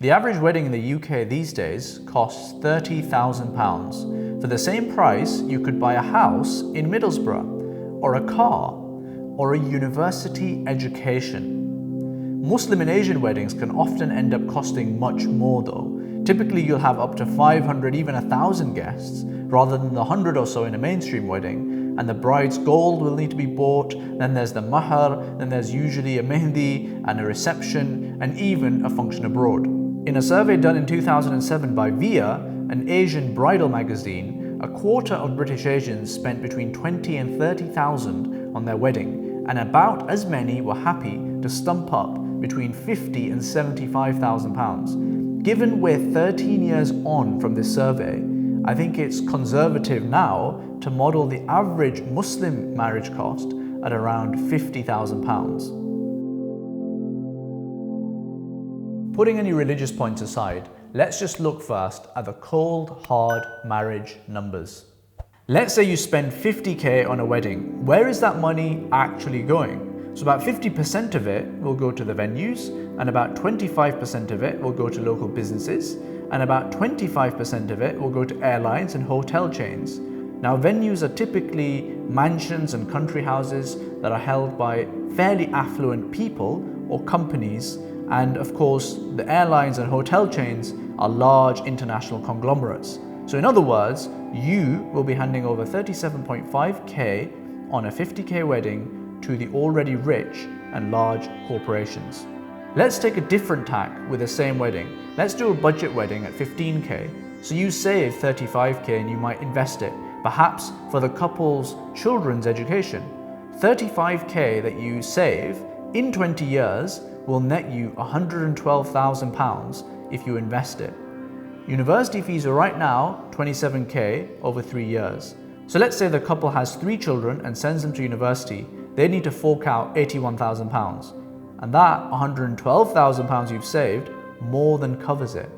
The average wedding in the UK these days costs £30,000. For the same price, you could buy a house in Middlesbrough, or a car, or a university education. Muslim and Asian weddings can often end up costing much more though. Typically you'll have up to 500, even 1,000 guests, rather than the 100 or so in a mainstream wedding. And the bride's gold will need to be bought, then there's the mahar, then there's usually a mehndi and a reception, and even a function abroad. In a survey done in 2007 by VIA, an Asian bridal magazine, a quarter of British Asians spent between 20 and 30,000 on their wedding, and about as many were happy to stump up between 50 and 75,000 pounds. Given we're 13 years on from this survey, I think it's conservative now to model the average Muslim marriage cost at around £50,000. Putting any religious points aside, let's just look first at the cold, hard marriage numbers. Let's say you spend 50k on a wedding. Where is that money actually going? So about 50% of it will go to the venues, and about 25% of it will go to local businesses, and about 25% of it will go to airlines and hotel chains. Now, venues are typically mansions and country houses that are held by fairly affluent people or companies, and of course, the airlines and hotel chains are large international conglomerates. So in other words, you will be handing over 37.5k on a 50k wedding to the already rich and large corporations. Let's take a different tack with the same wedding. Let's do a budget wedding at 15k. So you save 35k and you might invest it, perhaps for the couple's children's education. 35k that you save in 20 years will net you £112,000 if you invest it. University fees are right now 27k over 3 years. So let's say the couple has 3 children and sends them to university. They need to fork out £81,000. And that £112,000 you've saved more than covers it.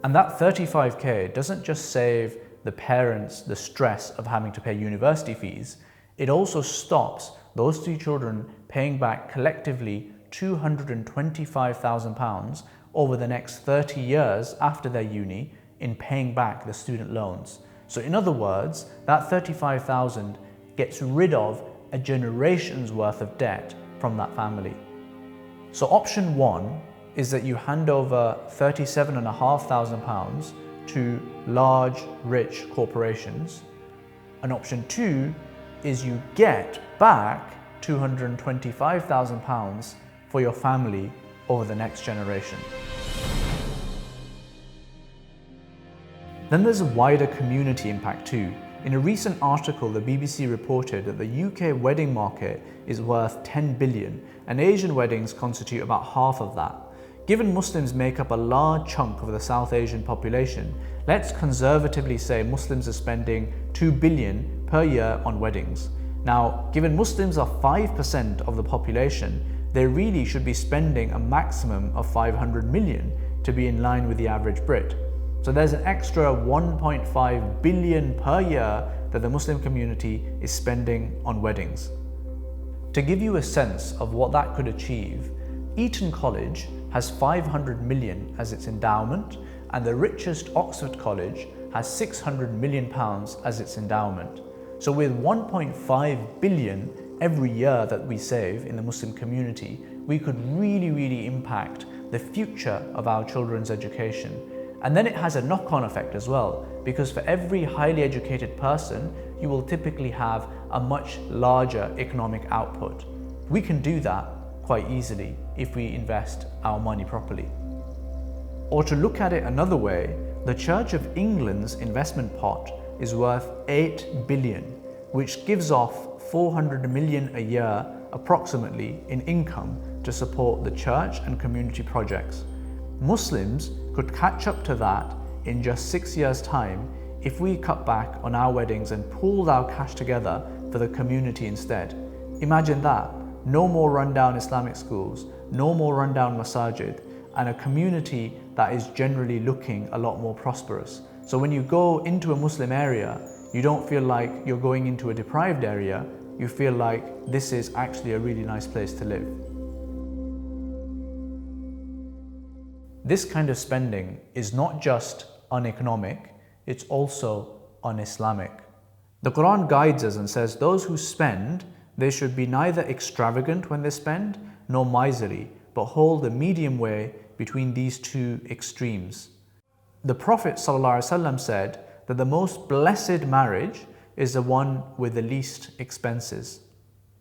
And that 35k doesn't just save the parents the stress of having to pay university fees, it also stops those 3 children paying back collectively £225,000 over the next 30 years after their uni in paying back the student loans. So in other words, that 35,000 gets rid of a generation's worth of debt from that family. So option 1 is that you hand over £37,500 to large, rich corporations. And option 2 is you get back £225,000 for your family over the next generation. Then there's a wider community impact too. In a recent article, the BBC reported that the UK wedding market is worth 10 billion, and Asian weddings constitute about half of that. Given Muslims make up a large chunk of the South Asian population, let's conservatively say Muslims are spending 2 billion per year on weddings. Now, given Muslims are 5% of the population, they really should be spending a maximum of 500 million to be in line with the average Brit. So there's an extra 1.5 billion per year that the Muslim community is spending on weddings. To give you a sense of what that could achieve, Eton College has 500 million as its endowment, and the richest Oxford College has 600 million pounds as its endowment. So with 1.5 billion every year that we save in the Muslim community, we could really impact the future of our children's education. And then it has a knock-on effect as well, because for every highly educated person, you will typically have a much larger economic output. We can do that quite easily if we invest our money properly. Or to look at it another way, the Church of England's investment pot is worth 8 billion, which gives off 400 million a year approximately in income to support the church and community projects. Muslims could catch up to that in just 6 years' time if we cut back on our weddings and pooled our cash together for the community instead. Imagine that. No more rundown Islamic schools, no more rundown masajid, and a community that is generally looking a lot more prosperous. So when you go into a Muslim area, you don't feel like you're going into a deprived area, you feel like this is actually a really nice place to live. This kind of spending is not just uneconomic, it's also un-Islamic. The Quran guides us and says those who spend, they should be neither extravagant when they spend, nor miserly, but hold a medium way between these two extremes. The Prophet ﷺ said that the most blessed marriage is the one with the least expenses.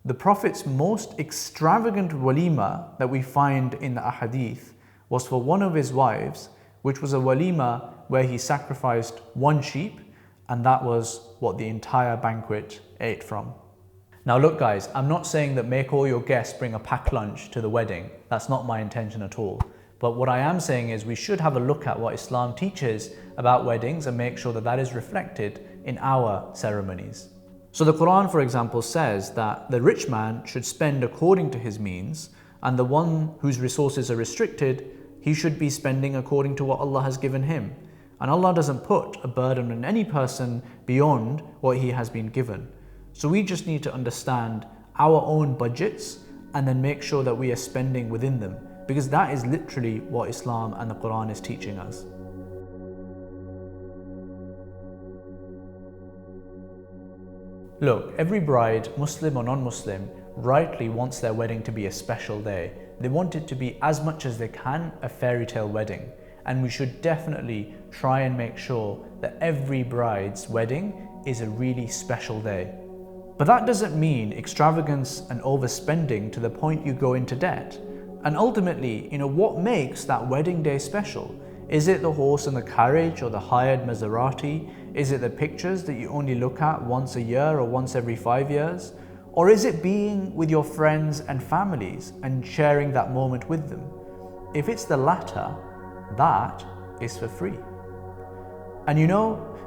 The Prophet's most extravagant walima that we find in the ahadith was for one of his wives, which was a walima where he sacrificed one sheep, and that was what the entire banquet ate from. Now look guys, I'm not saying that make all your guests bring a packed lunch to the wedding. That's not my intention at all. But what I am saying is we should have a look at what Islam teaches about weddings and make sure that that is reflected in our ceremonies. So the Quran, for example, says that the rich man should spend according to his means, and the one whose resources are restricted, he should be spending according to what Allah has given him. And Allah doesn't put a burden on any person beyond what he has been given. So we just need to understand our own budgets and then make sure that we are spending within them, because that is literally what Islam and the Quran is teaching us. Look, every bride, Muslim or non-Muslim, rightly wants their wedding to be a special day. They want it to be, as much as they can, a fairy tale wedding. And we should definitely try and make sure that every bride's wedding is a really special day. But that doesn't mean extravagance and overspending to the point you go into debt. And ultimately, what makes that wedding day special? Is it the horse and the carriage or the hired Maserati? Is it the pictures that you only look at once a year or once every 5 years? Or is it being with your friends and families and sharing that moment with them? If it's the latter, that is for free. And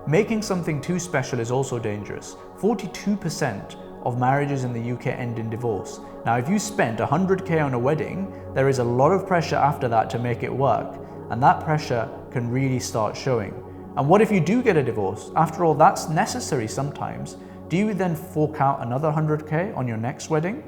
making something too special is also dangerous. 42% of marriages in the UK end in divorce. Now, if you spent 100k on a wedding, there is a lot of pressure after that to make it work. And that pressure can really start showing. And what if you do get a divorce? After all, that's necessary sometimes. Do you then fork out another 100k on your next wedding?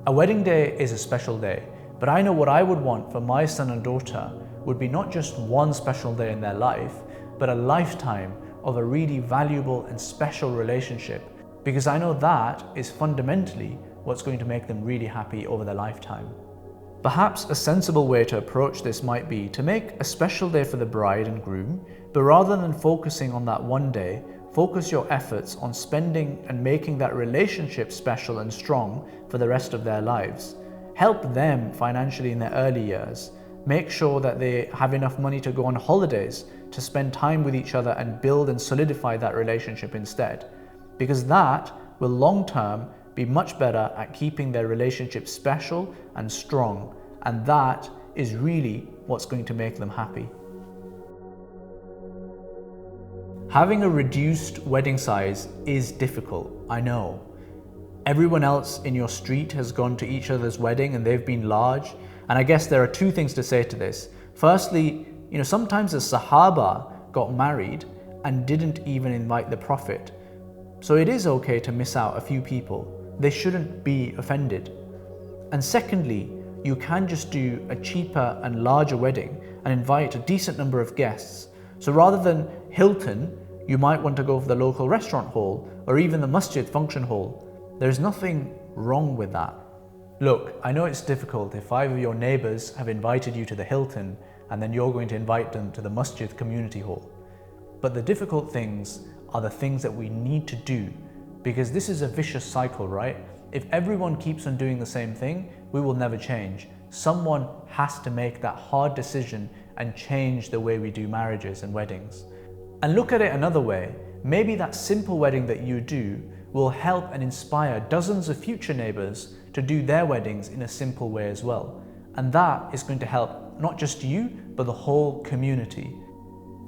A wedding day is a special day, but I know what I would want for my son and daughter would be not just one special day in their life, but a lifetime of a really valuable and special relationship, because I know that is fundamentally what's going to make them really happy over their lifetime. Perhaps a sensible way to approach this might be to make a special day for the bride and groom, but rather than focusing on that one day, focus your efforts on spending and making that relationship special and strong for the rest of their lives. Help them financially in their early years. Make sure that they have enough money to go on holidays, to spend time with each other and build and solidify that relationship instead. Because that will long term be much better at keeping their relationship special and strong, and that is really what's going to make them happy. Having a reduced wedding size is difficult, I know. Everyone else in your street has gone to each other's wedding and they've been large, and I guess there are two things to say to this. Firstly, sometimes the Sahaba got married and didn't even invite the Prophet. So it is okay to miss out a few people. They shouldn't be offended. And secondly, you can just do a cheaper and larger wedding and invite a decent number of guests. So rather than Hilton, you might want to go for the local restaurant hall or even the masjid function hall. There's nothing wrong with that. Look, I know it's difficult if 5 of your neighbours have invited you to the Hilton and then you're going to invite them to the masjid community hall. But the difficult things are the things that we need to do, because this is a vicious cycle, right? If everyone keeps on doing the same thing, we will never change. Someone has to make that hard decision and change the way we do marriages and weddings. And look at it another way. Maybe that simple wedding that you do will help and inspire dozens of future neighbours to do their weddings in a simple way as well. And that is going to help not just you, but the whole community.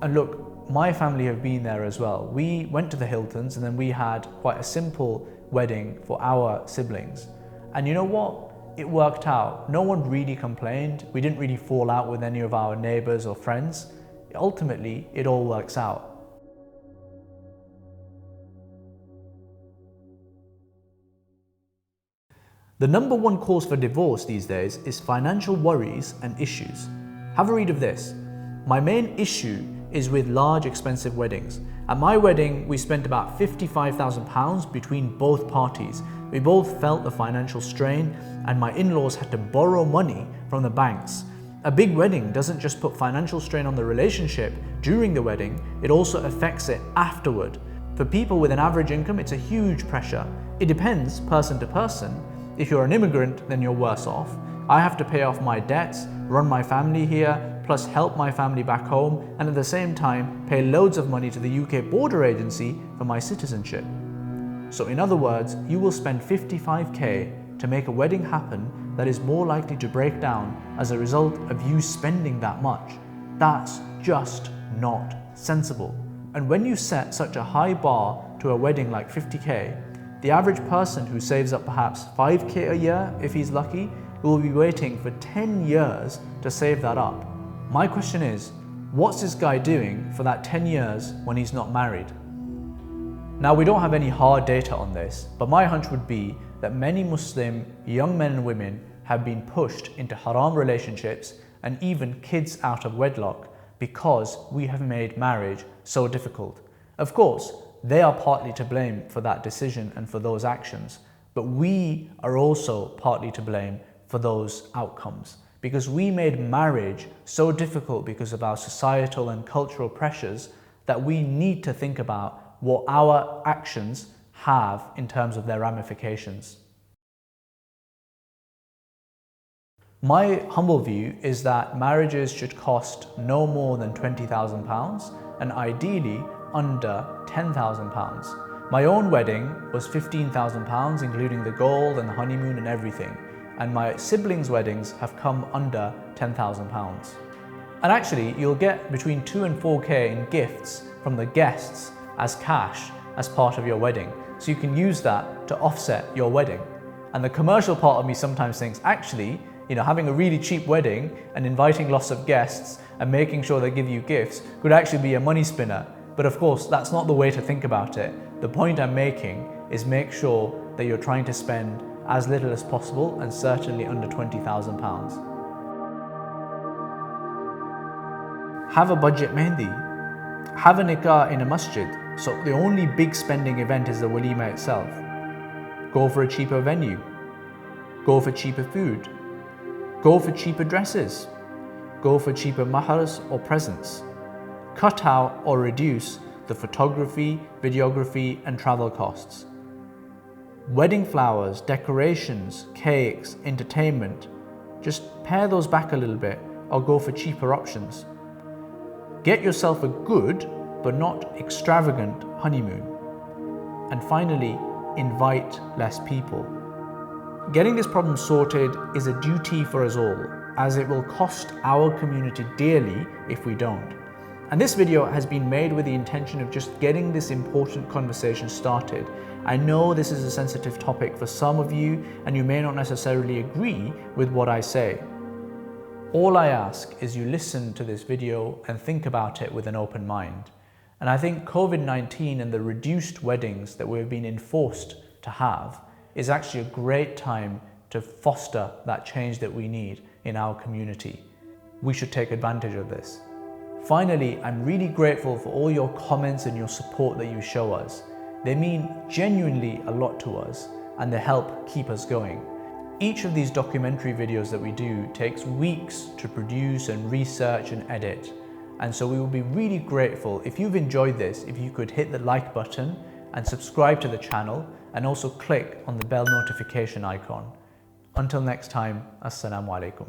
And look, my family have been there as well. We went to the Hiltons and then we had quite a simple wedding for our siblings. And you know what? It worked out. No one really complained. We didn't really fall out with any of our neighbours or friends. Ultimately, it all works out. The number one cause for divorce these days is financial worries and issues. Have a read of this. My main issue is with large expensive weddings. At my wedding, we spent about £55,000 between both parties. We both felt the financial strain, and my in-laws had to borrow money from the banks. A big wedding doesn't just put financial strain on the relationship during the wedding, it also affects it afterward. For people with an average income, it's a huge pressure. It depends person to person. If you're an immigrant, then you're worse off. I have to pay off my debts, run my family here, plus help my family back home, and at the same time pay loads of money to the UK border agency for my citizenship. So in other words, you will spend 55k to make a wedding happen that is more likely to break down as a result of you spending that much. That's just not sensible. And when you set such a high bar to a wedding like 50k, the average person who saves up perhaps 5k a year, if he's lucky, will be waiting for 10 years to save that up. My question is, what's this guy doing for that 10 years when he's not married? Now, we don't have any hard data on this, but my hunch would be that many Muslim young men and women have been pushed into haram relationships and even kids out of wedlock because we have made marriage so difficult. Of course, they are partly to blame for that decision and for those actions, but we are also partly to blame for those outcomes, because we made marriage so difficult because of our societal and cultural pressures that we need to think about what our actions have in terms of their ramifications. My humble view is that marriages should cost no more than £20,000 and ideally under £10,000. My own wedding was £15,000, including the gold and the honeymoon and everything, and my siblings' weddings have come under £10,000. And actually, you'll get between 2 and 4k in gifts from the guests as cash as part of your wedding, so you can use that to offset your wedding. And the commercial part of me sometimes thinks, actually, having a really cheap wedding and inviting lots of guests and making sure they give you gifts could actually be a money spinner. But of course, that's not the way to think about it. The point I'm making is make sure that you're trying to spend as little as possible and certainly under £20,000. Have a budget mehndi. Have a nikah in a masjid, so the only big spending event is the walima itself. Go for a cheaper venue. Go for cheaper food. Go for cheaper dresses. Go for cheaper mahars or presents. Cut out or reduce the photography, videography and travel costs. Wedding flowers, decorations, cakes, entertainment, just pare those back a little bit or go for cheaper options. Get yourself a good but not extravagant honeymoon. And finally, invite less people. Getting this problem sorted is a duty for us all, as it will cost our community dearly if we don't. And this video has been made with the intention of just getting this important conversation started. I know this is a sensitive topic for some of you, and you may not necessarily agree with what I say. All I ask is you listen to this video and think about it with an open mind. And I think COVID-19 and the reduced weddings that we've been enforced to have is actually a great time to foster that change that we need in our community. We should take advantage of this. Finally, I'm really grateful for all your comments and your support that you show us. They mean genuinely a lot to us and they help keep us going. Each of these documentary videos that we do takes weeks to produce and research and edit. And so we will be really grateful if you've enjoyed this, if you could hit the like button and subscribe to the channel and also click on the bell notification icon. Until next time, Assalamu alaikum.